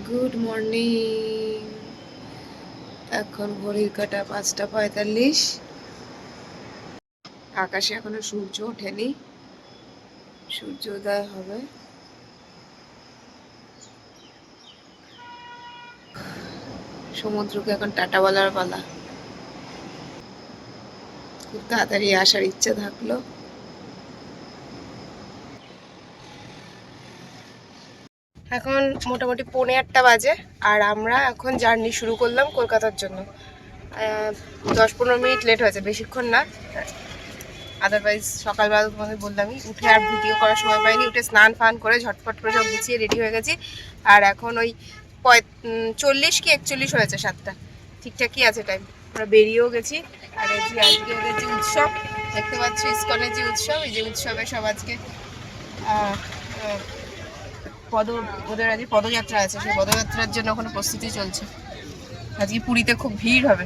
Good morning. এখন ঘড়ির কাঁটা 5:45। আকাশে এখনো সূর্য ওঠেনি, সূর্যোদয় হবে। সমুদ্রকে এখন টাটা বলার পালা। খুব তাড়াতাড়ি আসার ইচ্ছে থাকলো। এখন মোটামুটি 8:45 বাজে, আর আমরা এখন জার্নি শুরু করলাম কলকাতার জন্য। 10-15 মিনিট লেট হয়েছে, বেশিক্ষণ না। আদারওয়াইজ সকালবেলা তোমাদের বললামই, উঠে আর ভিডিও করার সময় পাইনি। উঠে স্নান ফান করে ঝটপট করে সব গুছিয়ে রেডি হয়ে গেছি। আর এখন ওই 40 কি 41 হয়েছে, 7টা, ঠিকঠাকই আছে টাইম। আমরা বেরিয়েও গেছি। আর এই যে আজকে ওদের যে উৎসব দেখতে পাচ্ছ, ইসকনের যে উৎসব, এই যে উৎসবে সব আজকে ওদের আজকে পদযাত্রা আছে। সেই পদযাত্রার জন্য ওখানে প্রস্তুতি চলছে। আজকে পুরীতে খুব ভিড় হবে,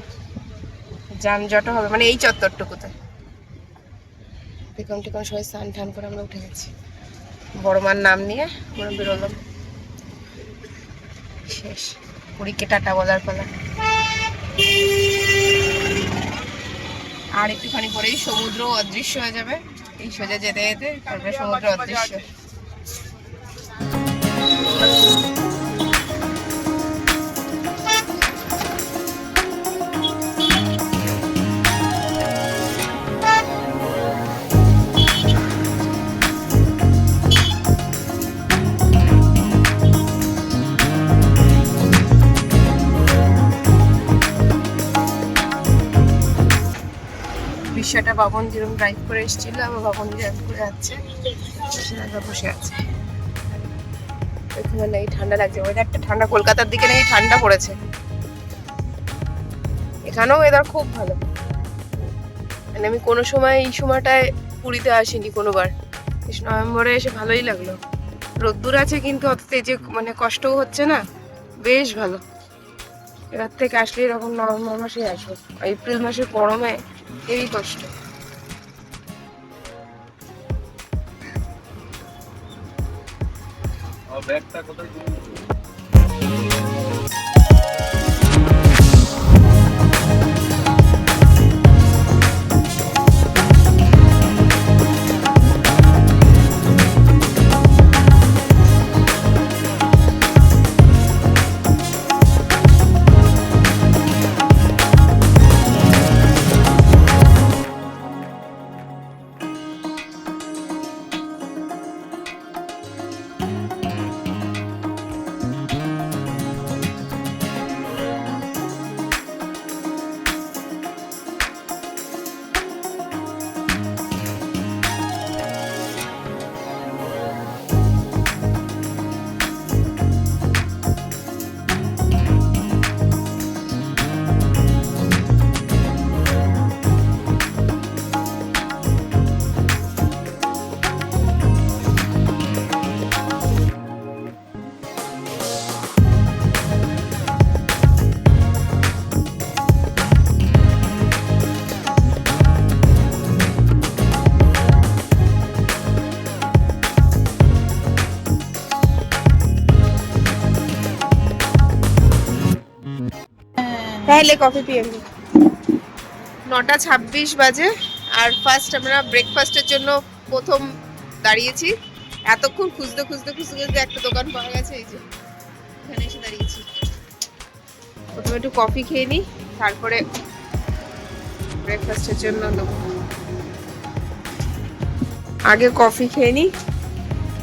যানজটও হবে, মানে এই চত্বরটুকুতে। দেখলাম টিকন সবাই স্নান টান করে আমরা উঠে গেছি। বড় মার নাম নিয়ে আমরা বেরোলাম। শেষ, পুরীকে টাটা বলার পালা। আর একটুখানি পরেই সমুদ্র অদৃশ্য হয়ে যাবে। এই সোজা যেতে যেতে তারপরে সমুদ্র অদৃশ্য। রিক্সাটা বাবন যেরকম ড্রাইভ করে এসেছিল, আবার বাবন ড্রাইভ করে যাচ্ছে, বসে আছে। এখানে নাকি ঠান্ডা লাগছে, ওয়েদারটা ঠান্ডা। কলকাতার দিকে নাকি ঠান্ডা পড়েছে। এখানেও ওয়েদার খুব ভালো। মানে আমি কোনো সময় এই সময়টায় পুরীতে আসিনি কোনোবার। নভেম্বরে এসে ভালোই লাগলো। রোদ্দুর আছে কিন্তু অত যে মানে কষ্টও হচ্ছে না, বেশ ভালো। এবার থেকে আসলে এরকম নভেম্বর মাসে আসবো। এপ্রিল মাসের গরমে এই কষ্ট। ব্যাগটা কোথায়? पहले कॉफी पिएंगे। 9:26 বাজে। আর ফার্স্ট আমরা ব্রেকফাস্টের জন্য প্রথম দাঁড়িয়েছি। এতক্ষণ খুঁজতে খুঁজতে খুঁজতে খুঁজতে একটা দোকান পাওয়া গেছে, এই যে এখানে এসে দাঁড়িয়েছি। প্রথমে একটু কফি খেয়ে নিই, তারপরে ব্রেকফাস্টের জন্য দেবো। আগে কফি খেয়ে নিই,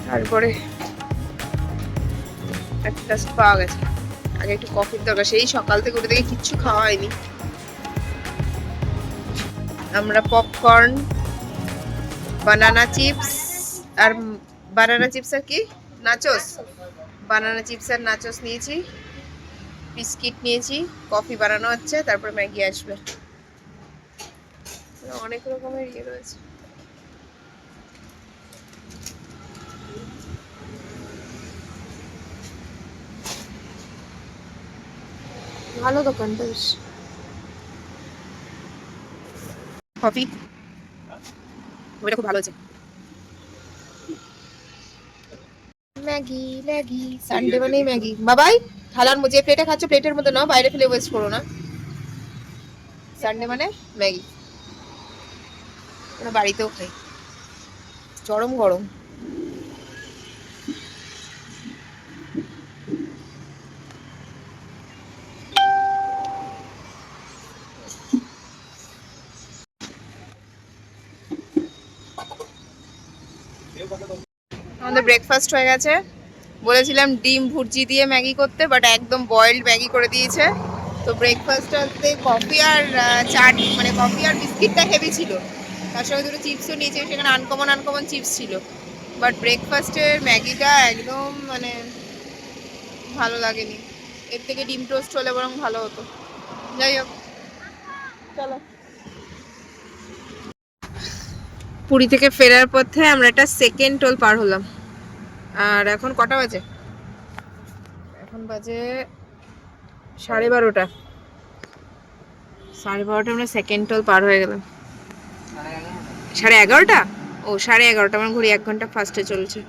তারপরে একটা জাস্ট পাওয়া গেছে। আগে একটু কফির দরকার, সেই সকাল থেকে উঠে থেকে কিচ্ছু খাওয়া হয়নি। আমরা পপকর্ন, বানানা চিপস আর কি নাচোস, বানানা চিপস আর নাচোস নিয়েছি, বিস্কিট নিয়েছি, কফি বানানো হচ্ছে, তারপরে ম্যাগি আসবে। অনেক রকমের ইয়ে রয়েছে। ভালো দোকানটা বেশ। কফি ওইটা খুব ভালো আছে। ম্যাগি ম্যাগি, সানডে মানেই ম্যাগি। বাবাই থালার মধ্যে যে প্লেটে খাচ্ছ প্লেটের মধ্যে নাও, বাইরে ফেলে ওয়েস্ট করো না। সানডে মানে ম্যাগি, আমরা বাড়িতেও খাই, চরম গরম। আমাদের ব্রেকফাস্ট হয়ে গেছে। বলেছিলাম ডিম ভুর্জি দিয়ে ম্যাগি করতে, বাট একদম বয়েলড ম্যাগি করে দিয়েছে। তো ব্রেকফাস্টটাতে কফি আর চাট, মানে কফি আর বিস্কিটটা হেভি ছিল, তার সঙ্গে দুটো চিপসও নিয়েছে, সেখানে আনকমন আনকমন চিপস ছিল। বাট ব্রেকফাস্টের ম্যাগিটা একদম মানে ভালো লাগেনি, এর থেকে ডিম টোস্ট হলে বরং ভালো হতো। যাই হোক, চলো। পুরী থেকে ফেরার পথে আমরা একটা সেকেন্ড টোল পার হলাম। আর এখন কটা বাজে? এখন বাজে 12:30। 12:30 আমরা সেকেন্ড টোল পার হয়ে গেলাম। 11:30? ও 11:30, আমার ঘড়ি 1 ঘন্টা ফাস্টে চলছে।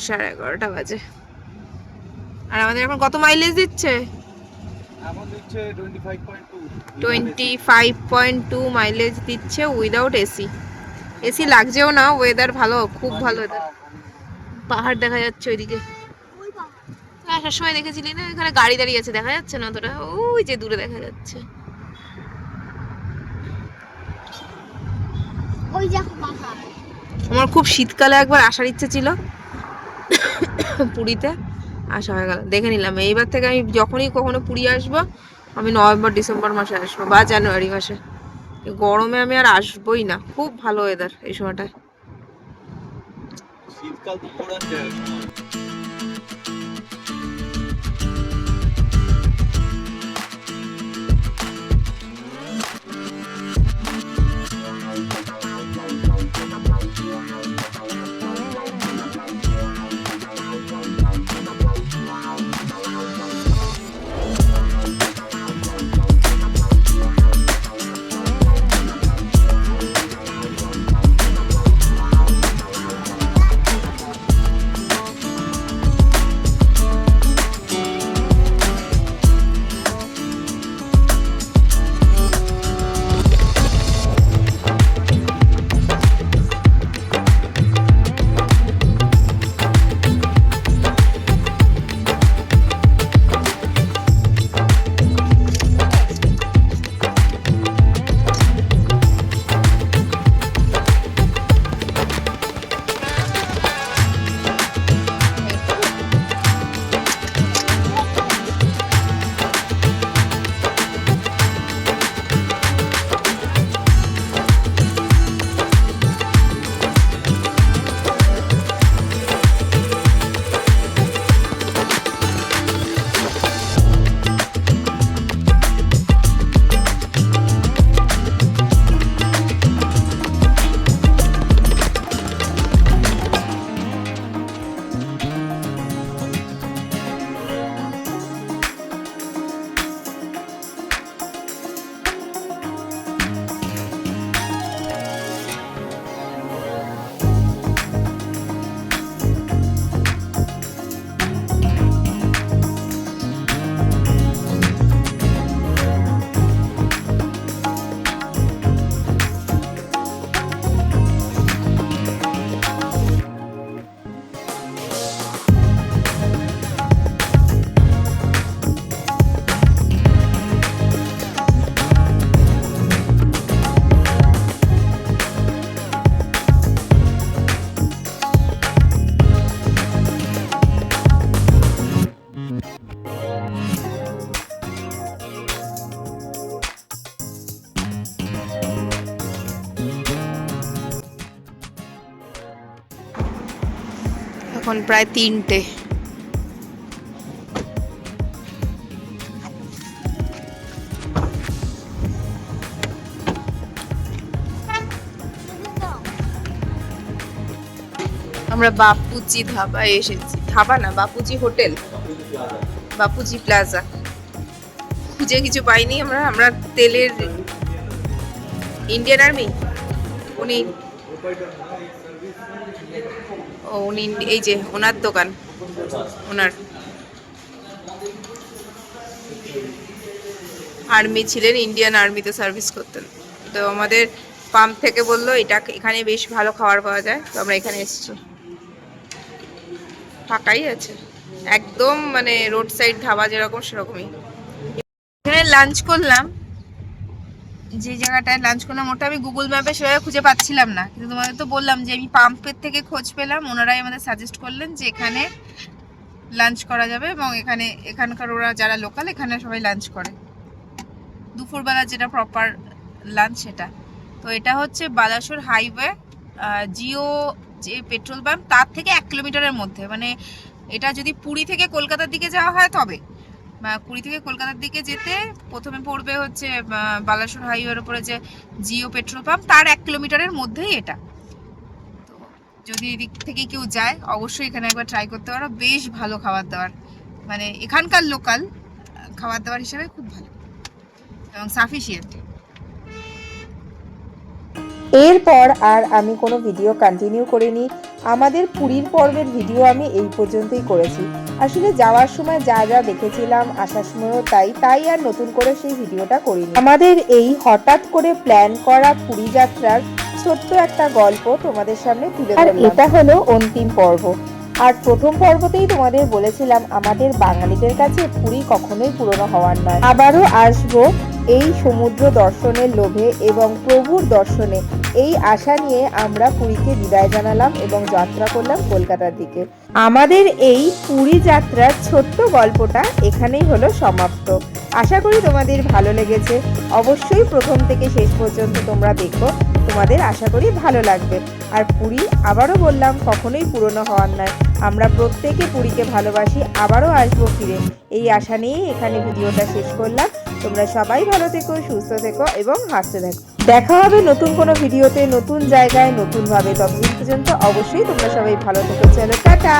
11:30 বাজে। আর আমাদের এখন কত মাইলেজ দিচ্ছে? এখন দিচ্ছে 25.2 মাইলেজ দিচ্ছে উইদাউট এসি। এসি লাগছেও না, ওয়েদার ভালো, খুব ভালো ওয়েদার। পাহাড় দেখা যাচ্ছে ওইদিকে। আসার সময় দেখেছিলি না, এখানে গাড়ি দাঁড়িয়ে আছে, দেখা যাচ্ছে না তোরা? ওই যে দূরে দেখা যাচ্ছে। আমার খুব শীতকালে একবার আসার ইচ্ছে ছিল পুরীতে, আসা হয়ে গেল। দেখে নিলাম এইবার থেকে আমি যখনই কখনো পুরী আসবো, আমি নভেম্বর ডিসেম্বর মাসে আসবো বা জানুয়ারি মাসে। গরমে আমি আর আসবোই না। খুব ভালো ওয়েদার এই সময়টায়। শীতকাল তো ঘোরার জায়গা। এখন প্রায় 3টে। আমরা বাপুজি ধাবায় এসেছি। ধাবা না, বাপুজি হোটেল, বাপুজি প্লাজা। খুঁজে কিছু পাইনি আমরা। আমরা তেলের ইন্ডিয়ান আর্মি, উনি ও ও উনি এই যে ওনার দোকান, ওনার আর্মি ছিলেন, ইন্ডিয়ান আর্মিতে সার্ভিস করতেন। তো আমাদের পাম্প থেকে বললো এটা এখানে বেশ ভালো খাবার পাওয়া যায়, তো আমরা এখানে এসেছি। ফাঁকাই আছে একদম, মানে রোড সাইড ধাবা যেরকম সেরকমই। এখানে লাঞ্চ করলাম, যে জায়গাটায় লাঞ্চ করলাম ওটা আমি গুগল ম্যাপে সেভাবে খুঁজে পাচ্ছিলাম না, কিন্তু তোমাদের তো বললাম যে আমি পাম্পের থেকে খোঁজ পেলাম, ওনারাই আমাদের সাজেস্ট করলেন যে এখানে লাঞ্চ করা যাবে, এবং এখানকার ওরা যারা লোকাল এখানে সবাই লাঞ্চ করে দুপুরবেলা, যেটা প্রপার লাঞ্চ সেটা। তো এটা হচ্ছে বালাসোর হাইওয়ে, জিও যে পেট্রোল পাম্প তার থেকে 1 কিলোমিটারের মধ্যে। মানে এটা যদি পুরী থেকে কলকাতার দিকে যাওয়া হয় তবে, পুরী থেকে কলকাতার দিকে যেতে প্রথমে পড়বে হচ্ছে বালাসোর হাইওয়ের উপরে যে জিও পেট্রোল পাম্প, তার 1 কিলোমিটারের মধ্যেই এটা। তো যদি এদিক থেকে কেউ যায় অবশ্যই এখানে একবার ট্রাই করতে পারো, বেশ ভালো খাবার দাবার, মানে এখানকার লোকাল খাবার দাবার হিসেবে খুব ভালো এবং সাফিসিয়েন্ট। এরপর আর আমি কোনো ভিডিও কন্টিনিউ করিনি। আমাদের পুরীর পর্বের ভিডিও আমি এই পর্যন্তই করেছি। আসলে যাওয়ার সময় যা যা দেখেছিলাম, আসার সময়ও তাই আর নতুন করে সেই ভিডিওটা করিনি। আমাদের এই হঠাৎ করে প্ল্যান করা পুরী যাত্রার ছোট্ট একটা গল্প তোমাদের সামনে তুলে ধরলাম। এটা হলো অন্তিম পর্ব। আর প্রথম পর্বতেই তোমাদের বলেছিলাম আমাদের বাঙালিদের কাছে পুরী কখনোই পুরনো হওয়ার নয়। আবারও আসবো এই সমুদ্র দর্শনের লোভে এবং প্রভুর দর্শনে, এই আশা নিয়ে আমরা পুরীকে বিদায় জানালাম এবং যাত্রা করলাম কলকাতার দিকে। আমাদের এই পুরী যাত্রার ছোট্ট গল্পটা এখানেই হলো সমাপ্ত। আশা করি তোমাদের ভালো লেগেছে। অবশ্যই প্রথম থেকে শেষ পর্যন্ত তোমরা দেখো, তোমাদের আশা করি ভালো লাগবে। আর পুরী আবারও বললাম কখনোই পুরনো হওয়ার নয়। আমরা প্রত্যেকে পুরীকে ভালোবাসি, আবারও আসবো ফিরে, এই আশা নিয়েই এখানে ভিডিওটা শেষ করলাম। তোমরা সবাই ভালো থেকো, সুস্থ থেকো এবং হাসতে থাকো। দেখা হবে নতুন কোনো ভিডিওতে, নতুন জায়গায়, নতুনভাবে। ততদিন পর্যন্ত অবশ্যই তোমরা সবাই ভালো থেকো। চলো টাটা।